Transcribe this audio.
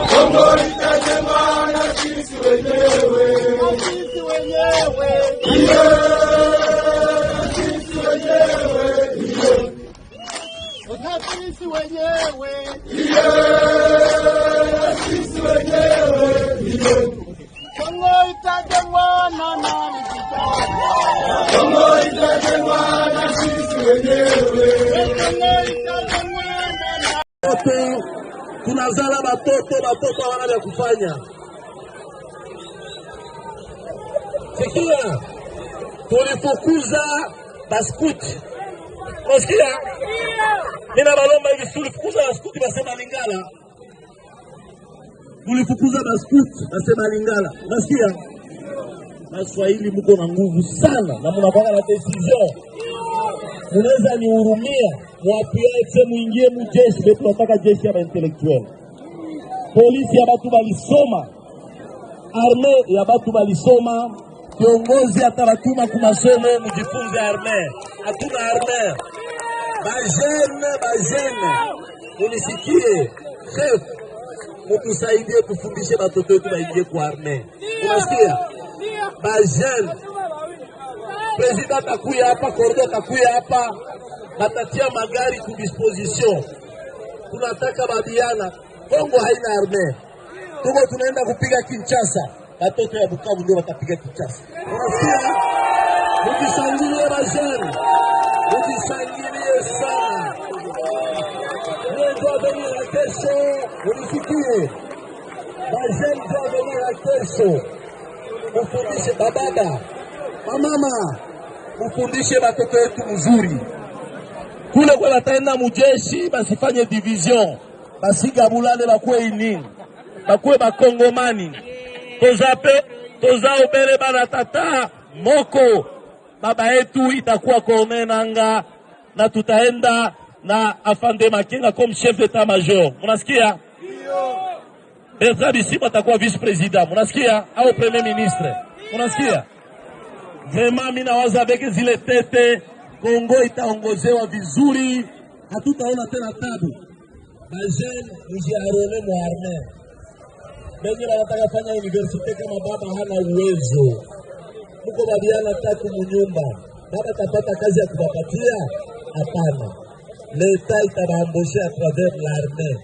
Kongo itajengwa na sisi wenyewe, sisi wenyewe, sisi wenyewe, sisi wenyewe, Kongo itajengwa na nani? Kongo itajengwa na sisi wenyewe, tunazala batoto hawana vya kufanya. Sikia, tulifukuza baskuti. Unasikia? Nina balomba hivi, tulifukuza baskuti basema Lingala. Tulifukuza baskuti basema Lingala. Unasikia? Waswahili mko na nguvu sana na mnapanga na decision. Munaweza nihurumia, mwapiache muingie mujeshi, betu nataka jeshi ya intellectuel. Polisi ya batu balisoma, arme ya batu balisoma, kiongozi atabatuma kumasomo mujifunze arme. Hatuna arme. Bajene, munisikie, chef, mutusaidie kufundishe batoto wetu baingie kwa arme. Unasikia? Bajene, President atakuya hapa, kordo atakuya hapa, batatia magari ku disposition. Tunataka babiana, Kongo haina arme. Tuko tunaenda kupiga Kinshasa, batoto ya Bukavu ndio watapiga Kinshasa. Unasikia? Mukishangilie bajene, mukishangilie sana. Ndio venir la kesho, unisikie. Bajene ndio venir la kesho. Mufundishe bababa, mama, mufundishe batoto wetu mzuri. Kule kwa bataenda mujeshi, basifanye division, basigabulane bakwe ini, bakwe bakongomani. Tozape, tozaobere baratata, moko. Baba yetu itakuwa Corneille na tutaenda na Afande Makenga comme chef d'état major. Munasikia? Bertrand Bisimba atakuwa vice president. Munasikia? Au premier ministre. Munasikia? Vraiment mina waza beke zile tete, Kongo itaongozewa vizuri, hatutaona tena tabu. Bajene mujiarone mu arme. Benye wanataka fanya universite kama baba hana uwezo. Muko babiana tatu munyumba, baba tapata kazi ya kubapatia? Hapana. L'État itabaamboshe à travers l'armée.